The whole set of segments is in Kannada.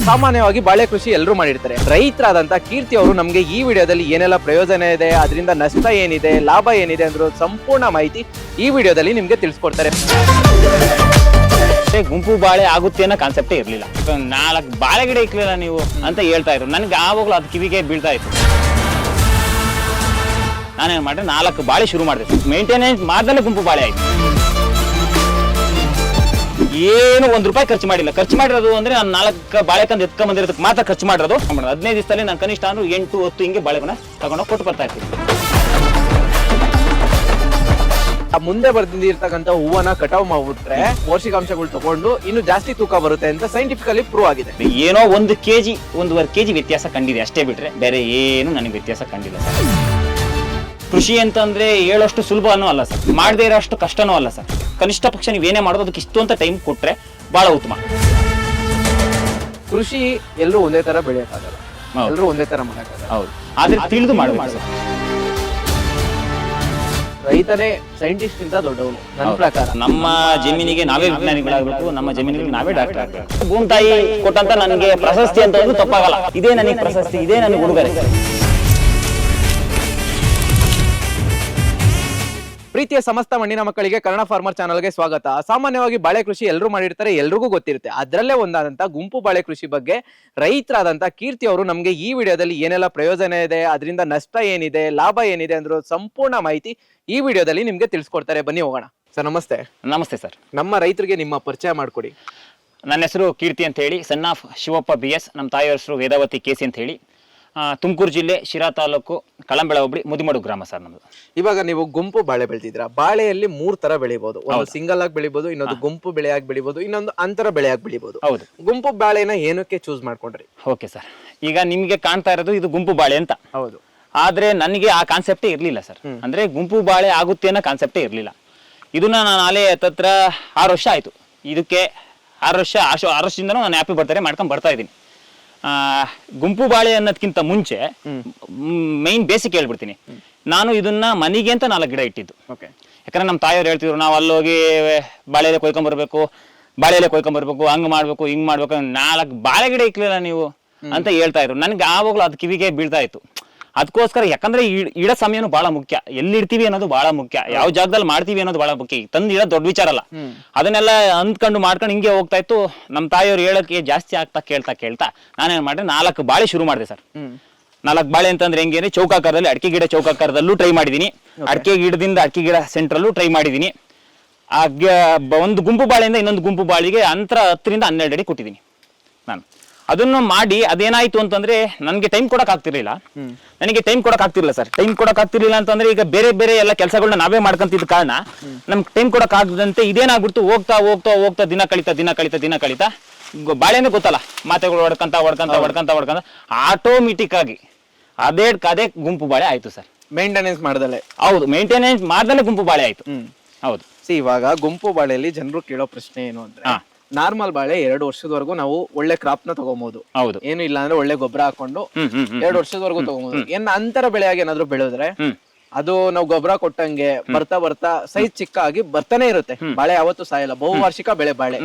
ಸಾಮಾನ್ಯವಾಗಿ ಬಾಳೆ ಕೃಷಿ ಎಲ್ಲರೂ ಮಾಡಿರ್ತಾರೆ. ರೈತರಾದಂತ ಕೀರ್ತಿ ಅವರು ನಮಗೆ ಈ ವಿಡಿಯೋದಲ್ಲಿ ಏನೆಲ್ಲ ಪ್ರಯೋಜನ ಇದೆ, ಅದರಿಂದ ನಷ್ಟ ಏನಿದೆ, ಲಾಭ ಏನಿದೆ ಅಂದ್ರೆ ಸಂಪೂರ್ಣ ಮಾಹಿತಿ ಈ ವಿಡಿಯೋದಲ್ಲಿ ನಿಮ್ಗೆ ತಿಳಿಸ್ಕೊಡ್ತಾರೆ. ಗುಂಪು ಬಾಳೆ ಆಗುತ್ತೆ ಅನ್ನೋ ಕಾನ್ಸೆಪ್ಟೇ ಇರಲಿಲ್ಲ. 4 ಬಾಳೆ ಗಿಡ ಇಕ್ಲಿಲ್ಲ ನೀವು ಅಂತ ಹೇಳ್ತಾ ಇದ್ರು. ನನಗೆ ಆವಾಗಲೂ ಅದು ಕಿವಿಗೆ ಬೀಳ್ತಾ ಇತ್ತು. ನಾನೇನು ಮಾಡಿದೆ, 4 ಬಾಳೆ ಶುರು ಮಾಡಿದೆ. ಮೇಂಟೆನೆನ್ಸ್ ಮಾಡ್ದಲ್ಲೇ ಗುಂಪು ಬಾಳೆ ಆಯ್ತು. ಏನು ₹1 ಖರ್ಚು ಮಾಡಿಲ್ಲ. ಖರ್ಚು ಮಾಡಿರೋದು ಅಂದ್ರೆ ನಾನು 4 ಬಾಳೆಕಂದು ಎತ್ಕೊಂಡ್ಬಂದಿರೋದಕ್ಕೆ ಮಾತ್ರ ಖರ್ಚು ಮಾಡಿರೋದು. 15 ದಿವಸದಲ್ಲಿ ನಾನು ಕನಿಷ್ಠ ಅಂದ್ರೆ 8-10 ಹಿಂಗೆ ಬಾಳೆಗಳನ್ನ ತಗೊಂಡು ಕೊಟ್ಟು ಬರ್ತಾ ಇರ್ತೀನಿ. ಮುಂದೆ ಬರ್ದಿರ್ತಕ್ಕಂಥ ಹೂವನ್ನ ಕಟಾವ್ ಮಾಡ್ಬಿಟ್ರೆ ಪೌಷ್ಟಿಕಾಂಶಗಳು ತಗೊಂಡು ಇನ್ನು ಜಾಸ್ತಿ ತೂಕ ಬರುತ್ತೆ ಅಂತ ಸೈಂಟಿಫಿಕಲಿ ಪ್ರೂವ್ ಆಗಿದೆ. ಏನೋ 1 ಕೆಜಿ 1.5 ಕೆಜಿ ವ್ಯತ್ಯಾಸ ಕಂಡಿದೆ ಅಷ್ಟೇ, ಬಿಟ್ರೆ ಬೇರೆ ಏನು ನನಗೆ ವ್ಯತ್ಯಾಸ ಕಂಡಿಲ್ಲ ಸರ್. ಕೃಷಿ ಅಂತಂದ್ರೆ ಹೇಳೋಷ್ಟು ಸುಲಭನೂ ಅಲ್ಲ ಸರ್, ಮಾಡದೇ ಇರೋಷ್ಟು ಕಷ್ಟನೂ ಅಲ್ಲ ಸರ್. ಕನಿಷ್ಠ ಪಕ್ಷ ನೀವೇನೇ ಮಾಡೋದು ಅದಕ್ಕೆ ಇಷ್ಟು ಅಂತ ಟೈಮ್ ಕೊಟ್ರೆ ಬಹಳ ಉತ್ತಮ. ಕೃಷಿ ಎಲ್ಲರೂ ಒಂದೇ ತರ ಬೆಳೆಯಕ್ಕಾಗಲ್ಲ, ಎಲ್ಲರೂ ಒಂದೇ ತರ ಮಾಡಕ್ಕಾಗಲ್ಲ. ಹೌದು, ಆದ್ರೆ ತಿಳಿದು ಮಾಡಬೇಕು. ರೈತನೇ ಸೈಂಟಿಸ್ಟ್ ಇಂದ ದೊಡ್ಡವನು ನನ್ನ ಪ್ರಕಾರ. ನಮ್ಮ ಜಮೀನಿಗೆ ನಾವೇ ವಿಜ್ಞಾನಿಗಳಾಗಬೇಕು, ನಮ್ಮ ಜಮೀನಿಗೆ ನಾವೇ ಡಾಕ್ಟರ್ ಆಗಬೇಕು. ಭೂಮಿ ತಾಯಿ ಕೊಟ್ಟಂತ ನನಗೆ ಪ್ರಶಸ್ತಿ ಅಂತ ಒಂದು ತಪ್ಪಾಗಲ್ಲ. ಇದೇ ನನಗೆ ಪ್ರಶಸ್ತಿ, ಇದೇ ನನಗೆ ಉಡುಗೊರೆ. ಪ್ರೀತಿಯ ಸಮಸ್ತ ಮಣ್ಣಿನ ಮಕ್ಕಳಿಗೆ ಕನ್ನಡ ಫಾರ್ಮರ್ ಚಾನಲ್ಗೆ ಸ್ವಾಗತ. ಸಾಮಾನ್ಯವಾಗಿ ಬಾಳೆ ಕೃಷಿ ಎಲ್ಲರೂ ಮಾಡಿರ್ತಾರೆ, ಎಲ್ರಿಗೂ ಗೊತ್ತಿರುತ್ತೆ. ಅದರಲ್ಲೇ ಒಂದಾದಂತ ಗುಂಪು ಬಾಳೆ ಕೃಷಿ ಬಗ್ಗೆ ರೈತರಾದಂತ ಕೀರ್ತಿ ಅವರು ನಮಗೆ ಈ ವಿಡಿಯೋದಲ್ಲಿ ಏನೆಲ್ಲ ಪ್ರಯೋಜನ ಇದೆ, ಅದರಿಂದ ನಷ್ಟ ಏನಿದೆ, ಲಾಭ ಏನಿದೆ ಅಂದ್ರೆ ಸಂಪೂರ್ಣ ಮಾಹಿತಿ ಈ ವಿಡಿಯೋದಲ್ಲಿ ನಿಮ್ಗೆ ತಿಳಿಸ್ಕೊಡ್ತಾರೆ. ಬನ್ನಿ ಹೋಗೋಣ. ಸರ್ ನಮಸ್ತೆ. ನಮಸ್ತೆ ಸರ್. ನಮ್ಮ ರೈತರಿಗೆ ನಿಮ್ಮ ಪರಿಚಯ ಮಾಡ್ಕೊಡಿ. ನನ್ನ ಹೆಸರು ಕೀರ್ತಿ ಅಂತ ಹೇಳಿ, ಸನ್ ಆಫ್ ಶಿವಪ್ಪ BS. ನಮ್ಮ ತಾಯಿಯ ಹೆಸರು ವೇದಾವತಿ KC ಅಂತ ಹೇಳಿ. ತುಮಕೂರು ಜಿಲ್ಲೆ ಶಿರಾ ತಾಲೂಕು ಕಳಂಬೆಳ ಹೋಬಳಿ ಮುದಿಮಡು ಗ್ರಾಮ ಸರ್ ನಮ್ದು. ಇವಾಗ ನೀವು ಗುಂಪು ಬಾಳೆ ಬೆಳೆದಿದ್ರ. ಬಾಳೆಯಲ್ಲಿ 3 ತರ ಬೆಳಿಬಹುದು. ಒಂದು ಸಿಂಗಲ್ ಆಗಿ ಬೆಳಿಬಹುದು, ಇನ್ನೊಂದು ಗುಂಪು ಬೆಳೆಯಾಗಿ ಬೆಳಿಬಹುದು, ಇನ್ನೊಂದು ಅಂತರ ಬೆಳೆಯಾಗಿ ಬೆಳಿಬಹುದು. ಹೌದು. ಗುಂಪು ಬಾಳೆನ ಏನಕ್ಕೆ ಚೂಸ್ ಮಾಡ್ಕೊಂಡ್ರಿ? ಓಕೆ ಸರ್, ಈಗ ನಿಮಗೆ ಕಾಣ್ತಾ ಇರೋದು ಇದು ಗುಂಪು ಬಾಳೆ ಅಂತ. ಹೌದು. ಆದ್ರೆ ನನಗೆ ಆ ಕಾನ್ಸೆಪ್ಟೇ ಇರ್ಲಿಲ್ಲ ಸರ್. ಅಂದ್ರೆ ಗುಂಪು ಬಾಳೆ ಆಗುತ್ತೆ ಅನ್ನೋ ಕಾನ್ಸೆಪ್ಟೇ ಇರ್ಲಿಲ್ಲ. ಇದನ್ನ ನಾನು ಅಲೆ ಹತ್ರ 6 ವರ್ಷ ಆಯ್ತು. ಇದಕ್ಕೆ 6 ವರ್ಷದಿಂದನೂ ನಾನು ಹ್ಯಾಪಿ ಬರ್ತಾರೆ ಮಾಡ್ಕೊಂಡು ಬರ್ತಾ ಇದ್ದೀನಿ. ಗುಂಪು ಬಾಳೆ ಅನ್ನೋದಕ್ಕಿಂತ ಮುಂಚೆ ಮೈನ್ ಬೇಸಿಕ್ ಹೇಳ್ಬಿಡ್ತೀನಿ. ನಾನು ಇದನ್ನ ಮನೆಗೆ ಅಂತ 4 ಗಿಡ ಇಟ್ಟಿದ್ದು. ಯಾಕಂದ್ರೆ ನಮ್ಮ ತಾಯಿಯವ್ರು ಹೇಳ್ತಿದ್ರು, ನಾವು ಅಲ್ಲೋಗಿ ಬಾಳೆ ಎಲೆ ಕೊಯ್ಕೊಂಬರ್ಬೇಕು, ಹಂಗ್ ಮಾಡ್ಬೇಕು, ಹಿಂಗ್ ಮಾಡ್ಬೇಕು, 4 ಬಾಳೆ ಗಿಡ ಇಕ್ಲಿಲ್ಲ ನೀವು ಅಂತ ಹೇಳ್ತಾ ಇದ್ರು. ನನ್ಗೆ ಆವಾಗಲೂ ಅದು ಕಿವಿಗೆ ಬೀಳ್ತಾ ಇತ್ತು. ಅದಕ್ಕೋಸ್ಕರ, ಯಾಕಂದ್ರೆ ಇಡೋ ಸಮಯನೂ ಬಹಳ ಮುಖ್ಯ, ಎಲ್ಲಿ ಇಡ್ತೀವಿ ಅನ್ನೋದು ಬಹಳ ಮುಖ್ಯ, ಯಾವ ಜಾಗದಲ್ಲಿ ಮಾಡ್ತೀವಿ ಅನ್ನೋದು ಬಹಳ ಮುಖ್ಯ. ತಂದು ಇಡೋದು ದೊಡ್ಡ ವಿಚಾರ ಅಲ್ಲ. ಅದನ್ನೆಲ್ಲ ಅಂದ್ಕೊಂಡು ಮಾಡ್ಕೊಂಡು ಹಿಂಗೆ ಹೋಗ್ತಾ ಇತ್ತು. ನಮ್ಮ ತಾಯಿಯವ್ರು ಹೇಳಕ್ಕೆ ಜಾಸ್ತಿ ಆಗ್ತಾ ಕೇಳ್ತಾ ನಾನೇನ್ ಮಾಡಿದೆ, 4 ಬಾಳೆ ಶುರು ಮಾಡಿದೆ ಸರ್. 4 ಬಾಳೆ ಅಂತಂದ್ರೆ ಹೆಂಗೆ, ಚೌಕಾಕಾರದಲ್ಲಿ ಅಡಿಕೆ ಗಿಡ ಚೌಕಾಕಾರದಲ್ಲೂ ಟ್ರೈ ಮಾಡಿದೀನಿ, ಅಡಿಕೆ ಗಿಡ ಸೆಂಟ್ರಲ್ಲೂ ಟ್ರೈ ಮಾಡಿದೀನಿ. ಒಂದು ಗುಂಪು ಬಾಳೆಯಿಂದ ಇನ್ನೊಂದು ಗುಂಪು ಬಾಳಿಗೆ ಅಂತರ 10 ರಿಂದ 12 ಅಡಿ ಕೊಟ್ಟಿದ್ದೀನಿ ನಾನು. ಅದನ್ನು ಮಾಡಿ ಅದೇನಾಯ್ತು ಅಂತಂದ್ರೆ ನನಗೆ ಟೈಮ್ ಕೊಡಕ್ ಆಗ್ತಿರ್ಲಿಲ್ಲ. ಸರ್. ಟೈಮ್ ಕೊಡಕ್ ಆಗ್ತಿರ್ಲಿಲ್ಲ ಅಂತಂದ್ರೆ ಈಗ ಬೇರೆ ಎಲ್ಲ ಕೆಲಸಗಳನ್ನ ನಾವೇ ಮಾಡ್ಕೊಂತಿದ್ದ ಕಾರಣ ನಮ್ಗೆ ಟೈಮ್ ಕೊಡಕ್ ಆಗದಂತೆ ಇದೇನಾಗ್ಬಿಡ್ತು, ಹೋಗ್ತಾ ದಿನ ಕಳಿತಾ ಬಾಳೆನೇ ಗೊತ್ತಲ್ಲ, ಮಾತೆಗಳು ಹೊಡ್ಕಂತ ಆಟೋಮೆಟಿಕ್ ಆಗಿ ಅದೇ ಗುಂಪು ಬಾಳೆ ಆಯ್ತು ಸರ್. ಮೇಂಟೆನೆನ್ಸ್ ಮಾಡ್ದಲೆ. ಹೌದು, ಮೇಂಟೆನೆನ್ಸ್ ಮಾಡ್ದಲೆ ಗುಂಪು ಬಾಳೆ ಆಯ್ತು. ಹೌದು. ಇವಾಗ ಗುಂಪು ಬಾಳೆಯಲ್ಲಿ ಜನರು ಕೇಳೋ ಪ್ರಶ್ನೆ ಏನು ಅಂದ್ರೆ, ನಾರ್ಮಲ್ ಬಾಳೆ 2 ವರ್ಷದವರೆಗೂ ನಾವು ಒಳ್ಳೆ ಕ್ರಾಪ್ ನ ತಗೋಬಹುದು. ಹೌದು. ಏನು ಇಲ್ಲ ಅಂದ್ರೆ ಒಳ್ಳೆ ಗೊಬ್ಬರ ಹಾಕೊಂಡು 2 ವರ್ಷದವರೆಗೂ ತಗೋಬಹುದು. ಅಂತರ ಬೆಳೆಯಾಗಿ ಏನಾದ್ರು ಬೆಳೆದ್ರೆ ಅದು ನಾವು ಗೊಬ್ಬರ ಕೊಟ್ಟಂಗೆ ಬರ್ತಾ ಸೈಜ್ ಚಿಕ್ಕ ಆಗಿ ಬರ್ತಾನೆ ಇರುತ್ತೆ. ಬಾಳೆ ಯಾವತ್ತೂ ಸಾಯಲ್ಲ, ಬಹುವಾರ್ಷಿಕ ಬೆಳೆ ಬಾಳೆ.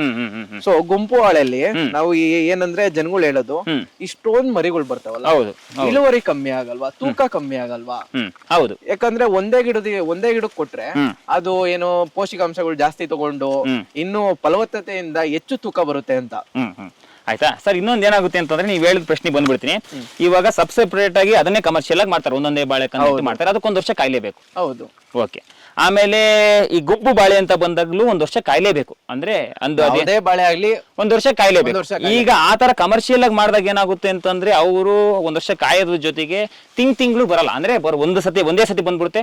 ಸೊ ಗುಂಪು ಬಾಳೆಯಲ್ಲಿ ನಾವು ಏನಂದ್ರೆ ಜನಗಳು ಹೇಳೋದು, ಇಷ್ಟೊಂದ್ ಮರಿಗಳು ಬರ್ತಾವಲ್ಲ, ಇಳುವರಿ ಕಮ್ಮಿ ಆಗಲ್ವಾ, ತೂಕ ಕಮ್ಮಿ ಆಗಲ್ವಾ? ಹೌದು. ಯಾಕಂದ್ರೆ ಒಂದೇ ಗಿಡಕ್ಕೆ ಕೊಟ್ರೆ ಅದು ಏನು ಪೌಷ್ಟಿಕಾಂಶಗಳು ಜಾಸ್ತಿ ತಗೊಂಡು ಇನ್ನು ಫಲವತ್ತತೆಯಿಂದ ಹೆಚ್ಚು ತೂಕ ಬರುತ್ತೆ ಅಂತ. ಆಯ್ತಾ ಸರ್. ಇನ್ನೊಂದು ಏನಾಗುತ್ತೆ ಅಂತಂದ್ರೆ, ನೀವು ಹೇಳಿದ ಪ್ರಶ್ನೆ ಬಂದ್ಬಿಡ್ತೀನಿ. ಇವಾಗ ಸಬ್ಸೆಪರೇಟ್ ಆಗಿ ಅದನ್ನೇ ಕಮರ್ಷಿಯಲ್ ಆಗಿ ಮಾಡ್ತಾರೆ, ಒಂದೊಂದೇ ಬಾಳೆ ಮಾಡ್ತಾರೆ. ಅದಕ್ಕೊಂದು ವರ್ಷ ಕಾಯ್ಲೇಬೇಕು. ಹೌದು. ಓಕೆ. ಆಮೇಲೆ ಈ ಗುಂಪು ಬಾಳೆ ಅಂತ ಬಂದಾಗ್ಲೂ 1 ವರ್ಷ ಕಾಯ್ಲೇಬೇಕು. ಅಂದ್ರೆ ಅದೇ ಬಾಳೆ ಆಗ್ಲಿ 1 ವರ್ಷ ಕಾಯ್ಲೇಬೇಕು. ಈಗ ಆತರ ಕಮರ್ಷಿಯಲ್ ಆಗಿ ಮಾಡಿದಾಗ ಏನಾಗುತ್ತೆ ಅಂತಂದ್ರೆ, ಅವರು 1 ವರ್ಷ ಕಾಯೋದ್ರ ಜೊತೆಗೆ ತಿಂಗಳು ಬರಲ್ಲ. ಅಂದ್ರೆ ಒಂದೇ ಸತಿ ಬಂದ್ಬಿಡುತ್ತೆ,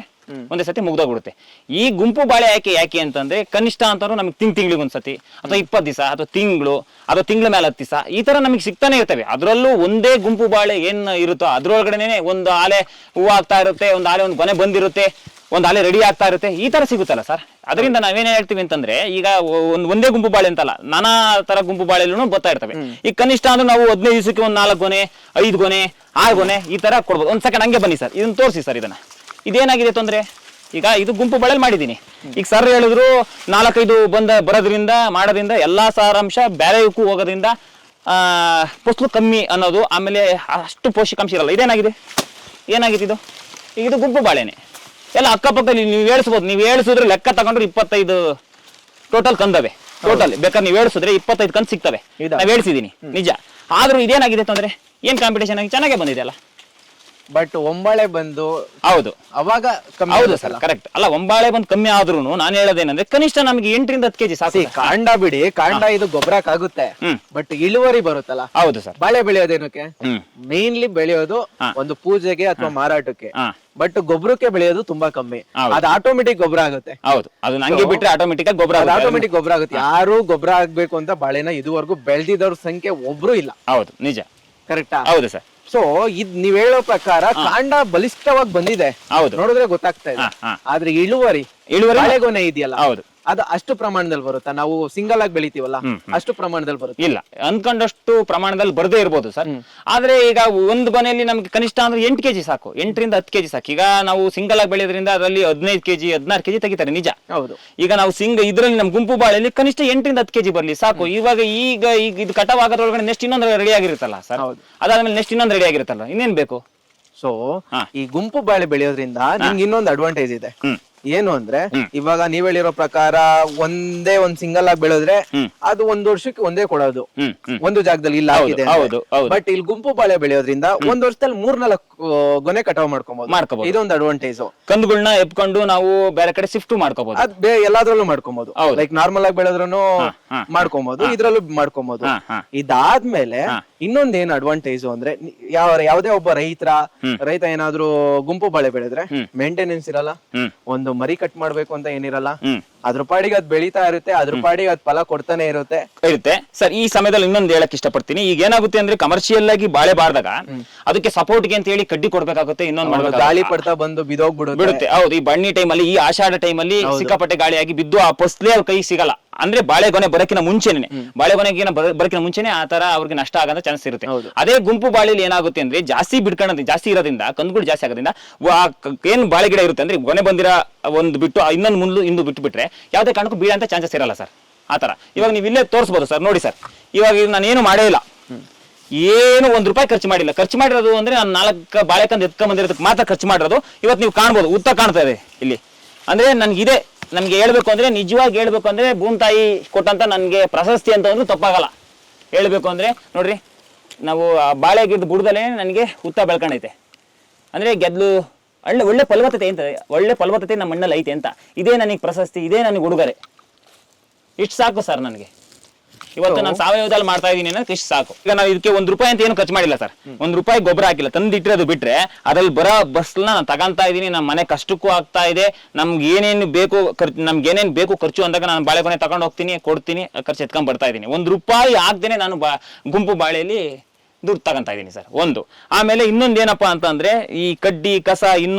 ಒಂದೇ ಸತಿ ಮುಗ್ದೋಗ್ಬಿಡುತ್ತೆ. ಈ ಗುಂಪು ಬಾಳೆ ಯಾಕೆ ಅಂತಂದ್ರೆ, ಕನಿಷ್ಠ ಅಂತಂದ್ರೂ ನಮಗೆ ತಿಂಗಳಿಗೆ ಒಂದ್ಸತಿ ಅಥವಾ 20 ದಿವಸ ಅಥವಾ ತಿಂಗಳು ಅಥವಾ ತಿಂಗಳ ಮೇಲೆ 10 ದಿವಸ ಈ ತರ ನಮಗೆ ಸಿಗ್ತಾನೆ ಇರ್ತವೆ. ಅದರಲ್ಲೂ ಒಂದೇ ಗುಂಪು ಬಾಳೆ ಏನ್ ಇರುತ್ತೋ ಅದ್ರೊಳಗಡೆನೆ ಒಂದು ಆಲೆ ಹೂವು ಆಗ್ತಾ ಇರುತ್ತೆ, ಒಂದು ಆಲೆ ಒಂದು ಕೊನೆ ಬಂದಿರುತ್ತೆ, ಒಂದು ಆಲೆ ರೆಡಿ ಆಗ್ತಾ ಇರುತ್ತೆ. ಈ ತರ ಸಿಗುತ್ತಲ್ಲ ಸರ್. ಅದರಿಂದ ನಾವೇನ್ ಹೇಳ್ತೀವಿ ಅಂತಂದ್ರೆ, ಈಗ ಒಂದೇ ಗುಂಪು ಬಾಳೆ ಅಂತಲ್ಲ, ನಾನಾ ತರ ಗುಂಪು ಬಾಳೆಲ್ಲೂ ಬರ್ತಾ ಇರ್ತವೆ. ಈಗ ಕನಿಷ್ಠ ಅಂದ್ರೆ ನಾವು 15 ದಿವಸಕ್ಕೆ ಒಂದು 4 ಗೊನೆ, 5 ಗೊನೆ, 6 ಗೊನೆ ಈ ತರ ಕೊಡ್ಬೋದು. ಒಂದ್ ಸೆಕೆಂಡ್ ಹಂಗೆ ಬನ್ನಿ ಸರ್, ಇದನ್ನ ತೋರಿಸಿ ಸರ್. ಇದೇನಾಗಿದೆ ತೊಂದ್ರೆ, ಈಗ ಇದು ಗುಂಪು ಬಾಳೆ ಮಾಡಿದೀನಿ. ಈಗ ಸರ್ ಹೇಳಿದ್ರು 4-5 ಮಾಡೋದ್ರಿಂದ ಎಲ್ಲಾ ಸಾರಾಂಶ ಬೇರೆಕ್ಕೂ ಹೋಗೋದ್ರಿಂದ ಫಸಲು ಕಮ್ಮಿ ಅನ್ನೋದು, ಆಮೇಲೆ ಅಷ್ಟು ಪೋಷಕಾಂಶ ಇರಲ್ಲ. ಇದೇನಾಗಿದೆ, ಏನಾಗಿದೆ ಇದು? ಈಗ ಇದು ಗುಂಪು ಬಾಳೆನೆ. ಎಲ್ಲ ಅಕ್ಕಪಕ್ಕದಲ್ಲಿ ನೀವು ಏಳಿಸ್ಬೋದು, ನೀವು ಏಳಿಸಿದ್ರೆ ಲೆಕ್ಕ ತಗೊಂಡ್ರೆ 25 ಟೋಟಲ್ ಕಂದವೆ. ಟೋಟಲ್ ಬೇಕಾದ್ರೆ ನೀವು ಏಳಿಸಿದ್ರೆ 25 ಕಂದು ಸಿಗ್ತವೆ. ನಾವು ಏಳಿಸಿದೀನಿ ನಿಜ. ಆದ್ರೂ ಇದೇನಾಗಿದೆ ಅಂದ್ರೆ ಏನ್ ಕಾಂಪಿಟೇಷನ್ ಆಗಿ ಚೆನ್ನಾಗೇ ಬಂದಿದೆ ಅಲ್ಲ. ಬಟ್ ಒಂಬಾಳೆ ಬಂದು ಹೌದು ಅವಾಗ ಹೌದು ಸರ್, ಕರೆಕ್ಟ್. ಅಲ್ಲ, ಒಂಬಾಳೆ ಬಂದು ಕಮ್ಮಿ ಆದ್ರೂ ನಾನು ಹೇಳೋದೇನಂದ್ರೆ ಕನಿಷ್ಠ ನಮಗೆ 8 ರಿಂದ 10 ಕೆಜಿ ಸಾಕು. ಕಾಂಡ ಬಿಡಿ, ಕಾಂಡ ಇದು ಗೊಬ್ಬರಕ್ಕಾಗುತ್ತೆ, ಬಟ್ ಇಳುವರಿ ಬರುತ್ತಲ್ಲ. ಹೌದು ಸರ್. ಬಾಳೆ ಬೆಳೆಯೋದೇನಕ್ಕೆ? ಮೇನ್ಲಿ ಬೆಳೆಯೋದು ಒಂದು ಪೂಜೆಗೆ ಅಥವಾ ಮಾರಾಟಕ್ಕೆ. ಬಟ್ ಗೊಬ್ಬರಕ್ಕೆ ಬೆಳೆಯೋದು ತುಂಬಾ ಕಮ್ಮಿ. ಅದು ಆಟೋಮೆಟಿಕ್ ಗೊಬ್ಬರ ಆಗುತ್ತೆ. ಹೌದು, ಅದು ನಂಗೆ ಬಿಟ್ರೆ ಆಟೋಮೆಟಿಕ್ ಆಗಿ ಗೊಬ್ಬರ ಆಟೋಮೆಟಿಕ್ ಗೊಬ್ಬರ ಆಗುತ್ತೆ. ಯಾರು ಗೊಬ್ಬರ ಆಗ್ಬೇಕು ಅಂತ ಬಾಳೆನ ಇದುವರೆಗೂ ಬೆಳೆದಿದ್ದವ್ರ ಸಂಖ್ಯೆ ಒಬ್ರು ಇಲ್ಲ. ಹೌದು, ನಿಜ. ಕರೆಕ್ಟಾ? ಹೌದು ಸರ್. ಸೊ ಇದ್ ನೀವ್ ಹೇಳೋ ಪ್ರಕಾರ ಕಾಂಡ ಬಲಿಷ್ಠವಾಗಿ ಬಂದಿದೆ, ಹೌದು, ನೋಡಿದ್ರೆ ಗೊತ್ತಾಗ್ತಾ ಇದೆ. ಆದ್ರೆ ಇಳುವರಿ ಬಾಳೆಗೊನೆ ಇದೆಯಲ್ಲ, ಹೌದು, ಅದು ಅಷ್ಟು ಪ್ರಮಾಣದಲ್ಲಿ ಬರುತ್ತಾ? ನಾವು ಸಿಂಗಲ್ ಆಗಿ ಬೆಳಿತೀವಲ್ಲ, ಅಷ್ಟು ಪ್ರಮಾಣದಲ್ಲಿ ಬರುತ್ತೆ? ಇಲ್ಲ, ಅನ್ಕೊಂಡಷ್ಟು ಪ್ರಮಾಣದಲ್ಲಿ ಬರದೇ ಇರ್ಬೋದು ಸರ್. ಆದ್ರೆ ಈಗ ಒಂದು ಗೊನೆಯಲ್ಲಿ ನಮ್ಗೆ ಕನಿಷ್ಠ ಅಂದ್ರೆ 8 ಕೆಜಿ ಸಾಕು, 8 ರಿಂದ 10 ಕೆಜಿ ಸಾಕು. ಈಗ ನಾವು ಸಿಂಗಲ್ ಆಗಿ ಬೆಳೆಯೋದ್ರಿಂದ ಅದರಲ್ಲಿ 15 ಕೆಜಿ 16 ಕೆಜಿ ತೆಗಿತಾರೆ, ನಿಜ. ಹೌದು. ಈಗ ನಾವು ಇದ್ರಲ್ಲಿ ನಮ್ ಗುಂಪು ಬಾಳೆಯಲ್ಲಿ ಕನಿಷ್ಠ 8 ರಿಂದ 10 ಕೆಜಿ ಬರ್ಲಿ ಸಾಕು. ಇವಾಗ ಈಗ ಇದು ಕಟಾವ್ ಆಗೋದ್ರೊಳಗಡೆ ನೆಕ್ಸ್ಟ್ ಇನ್ನೊಂದು ರೆಡಿ ಆಗಿರುತ್ತಲ್ಲ ಸರ್. ಅದಾದ್ಮೇಲೆ ನೆಕ್ಸ್ಟ್ ಇನ್ನೊಂದು ರೆಡಿ ಆಗಿರುತ್ತಲ್ಲ, ಇನ್ನೇನ್ ಬೇಕು? ಸೊ ಈ ಗುಂಪು ಬಾಳೆ ಬೆಳೆಯೋದ್ರಿಂದ ನಿಮ್ಗೆ ಇನ್ನೊಂದು ಅಡ್ವಾಂಟೇಜ್ ಇದೆ. ಏನು ಅಂದ್ರೆ, ಇವಾಗ ನೀವ್ ಹೇಳಿರೋ ಪ್ರಕಾರ ಒಂದ್ ಸಿಂಗಲ್ ಆಗಿ ಬೆಳೆದ್ರೆ ಅದು 1 ವರ್ಷಕ್ಕೆ ಒಂದೇ ಕೊಡೋದು, ಒಂದು ಜಾಗದಲ್ಲಿ ಇಲ್ಲ ಆಗಿದೆ. ಬಟ್ ಇಲ್ಲಿ ಗುಂಪು ಬಾಳೆ ಬೆಳೆಯೋದ್ರಿಂದ 1 ವರ್ಷದಲ್ಲಿ 3-4 ಗೊನೆ ಕಟಾವ್ ಮಾಡ್ಕೊಬಹುದು. ಇದೊಂದು ಅಡ್ವಾಂಟೇಜ್. ಕಂದುಗಳನ್ನ ಎಪ್ಕೊಂಡು ನಾವು ಬೇರೆ ಕಡೆ ಶಿಫ್ಟ್ ಮಾಡ್ಕೋಬಹುದು. ಅದ್ ಎಲ್ಲಾದ್ರಲ್ಲೂ ಮಾಡ್ಕೊಬಹುದು. ಲೈಕ್ ನಾರ್ಮಲ್ ಆಗಿ ಬೆಳೆದ್ರೂ ಮಾಡ್ಕೊಬಹುದು, ಇದ್ರಲ್ಲೂ ಮಾಡ್ಕೊಬಹುದು. ಇದಾದ್ಮೇಲೆ ಇನ್ನೊಂದ್ ಏನ್ ಅಡ್ವಾಂಟೇಜ್ ಅಂದ್ರೆ, ಯಾವ್ದೇ ಒಬ್ಬ ರೈತ ಏನಾದ್ರೂ ಗುಂಪು ಬಾಳೆ ಬೆಳೆದ್ರೆ ಮೇಂಟೆನೆನ್ಸ್ ಇರಲ್ಲ, ಒಂದು ಮರಿ ಕಟ್ ಮಾಡ್ಬೇಕು ಅಂತ ಏನಿರಲ್ಲ, ಅದ್ರ ಪಾಡಿಗೆ ಅದ್ ಬೆಳೀತಾ ಇರುತ್ತೆ, ಅದ್ರ ಪಾಡಿಗೆ ಅದ್ ಫಲ ಕೊಡ್ತಾನೆ ಇರುತ್ತೆ. ಸರ್, ಈ ಸಮಯದಲ್ಲಿ ಇನ್ನೊಂದು ಹೇಳಕ್ ಇಷ್ಟಪಡ್ತೀನಿ. ಈಗ ಏನಾಗುತ್ತೆ ಅಂದ್ರೆ, ಕಮರ್ಷಿಯಲ್ ಆಗಿ ಬಾಳೆ ಬಾರ್ದಾಗ ಅದಕ್ಕೆ ಸಪೋರ್ಟ್ ಗೆ ಅಂತ ಹೇಳಿ ಕಡ್ಡಿ ಕೊಡ್ಬೇಕಾಗುತ್ತೆ, ಇನ್ನೊಂದು ಗಾಳಿ ಪಡ್ತಾ ಬಂದು ಬಿಡುತ್ತೆ. ಹೌದು, ಈ ಬನ್ನಿ ಟೈಮ್ ಅಲ್ಲಿ, ಈ ಆಷಾಢ ಟೈಮ್ ಅಲ್ಲಿ ಸಿಕ್ಕಾಪಟ್ಟೆ ಗಾಳಿಯಾಗಿ ಬಿದ್ದು ಆ ಫಸ್ಲೇ ಅವ್ರ ಕೈ ಸಿಗಲ್ಲ. ಅಂದ್ರೆ ಬಾಳೆಗೊನೆ ಬರಕಿನ ಮುಂಚೆನೆ, ಬಾಳೆಗೊನೆಗಿನ ಬರಕಿನ ಮುಂಚೆನೆ ಆ ತರ ಅವ್ರಿಗೆ ನಷ್ಟ ಆಗೋ ಚಾನ್ಸ್ ಇರುತ್ತೆ. ಅದೇ ಗುಂಪು ಬಾಳೆಲಿ ಏನಾಗುತ್ತೆ ಅಂದ್ರೆ, ಜಾಸ್ತಿ ಜಾಸ್ತಿ ಇರೋದ್ರಿಂದ, ಕಂದುಗಳು ಜಾಸ್ತಿ ಆಗೋದ್ರಿಂದ ಏನ್ ಬಾಳೆ ಗಿಡ ಇರುತ್ತೆ ಅಂದ್ರೆ, ಗೊನೆ ಬಂದಿರ ಒಂದು ಬಿಟ್ಟು ಇನ್ನೊಂದು ಬಿಟ್ಟು ಬಿಟ್ರೆ ಯಾವ್ದೇ ಕಾರಣಕ್ಕೂ ಬೀಳಂತ ಚಾನ್ಸಸ್ ಇರಲ್ಲ ಸರ್. ಆತರ ಇವಾಗ ನೀವು ಇಲ್ಲೇ ತೋರಿಸಬಹುದು ಸರ್. ನೋಡಿ ಸರ್, ಇವಾಗ ನಾನು ಏನು ಮಾಡೇ ಇಲ್ಲ, ಏನು ₹1 ಖರ್ಚು ಮಾಡಿಲ್ಲ. ಖರ್ಚು ಮಾಡಿರೋದು ಅಂದ್ರೆ ನಾನು 4 ಬಾಳೆಕಂದು ಎತ್ಕೊಂಡ್ ಬಂದಿರೋದಕ್ಕೆ ಮಾತ್ರ ಖರ್ಚು ಮಾಡಿರೋದು. ಇವತ್ತು ನೀವು ಕಾಣ್ಬೋದು, ಉತ್ತ ಕಾಣ್ತಾ ಇದೆ ಇಲ್ಲಿ. ಅಂದ್ರೆ ನನ್ಗೆ ಹೇಳ್ಬೇಕು ಅಂದ್ರೆ, ನಿಜವಾಗಿ ಹೇಳ್ಬೇಕು ಅಂದ್ರೆ, ಭೂಮಿ ಕೊಟ್ಟಂತ ನನ್ಗೆ ಪ್ರಶಸ್ತಿ ಅಂತ ಅಂದ್ರೆ ತಪ್ಪಾಗಲ್ಲ. ಹೇಳ್ಬೇಕು ಅಂದ್ರೆ ನೋಡ್ರಿ, ನಾವು ಬಾಳೆ ಗಿಡದ ಬುಡದಲ್ಲೇ ನನಗೆ ಉತ್ತ ಬೆಳ್ಕೊಂಡೈತೆ. ಅಂದ್ರೆ ಗೆದ್ಲು ಒಳ್ಳೆ ಫಲವತ್ತತೆ ಅಂತ, ಒಳ್ಳೆ ಫಲವತ್ತತೆ ನಮ್ಮ ಮಣ್ಣಲ್ಲಿ ಐತೆ ಅಂತ. ಇದೇ ನನಗೆ ಪ್ರಶಸ್ತಿ, ಇದೇ ನನಗೆ ಉಡುಗೊರೆ. ಇಷ್ಟು ಸಾಕು ಸರ್ ನನಗೆ. ಇವತ್ತು ನಾನು ಸಾವಯವದಲ್ಲಿ ಮಾಡ್ತಾ ಇದೀನಿ ಅನ್ನೋದು ಇಷ್ಟು ಸಾಕು. ಈಗ ನಾವು ಇದಕ್ಕೆ ₹1 ಅಂತ ಏನು ಖರ್ಚು ಮಾಡಿಲ್ಲ ಸರ್. ₹1 ಗೊಬ್ಬರ ಹಾಕಿಲ್ಲ, ತಂದಿಟ್ಟಿರೋದು ಬಿಟ್ರೆ ಅದ್ರಲ್ಲಿ ಬರೋ ಬಸ್ನ ನಾನು ತಗೊಂತಾ ಇದೀನಿ. ನಮ್ಮ ಮನೆ ಕಷ್ಟಕ್ಕೂ ಆಗ್ತಾ ಇದೆ. ನಮ್ಗೆ ಏನೇನು ಬೇಕು ಖರ್ಚು ಅಂದಾಗ ನಾನು ಬಾಳೆಗೊನೆ ತಗೊಂಡು ಹೋಗ್ತೀನಿ, ಕೊಡ್ತೀನಿ, ಖರ್ಚು ಎತ್ಕೊಂಡ್ ಬರ್ತಾ ಇದೀನಿ. ₹1 ಹಾಕ್ದೇನೆ ನಾನು ಗುಂಪು ಬಾಳೆಯಲ್ಲಿ ದುಡ್ಡು ತಗೊಂತಾ ಇದೀನಿ ಸರ್. ಒಂದು. ಆಮೇಲೆ ಇನ್ನೊಂದು ಏನಪ್ಪಾ ಅಂತಂದ್ರೆ, ಈ ಕಡ್ಡಿ ಕಸ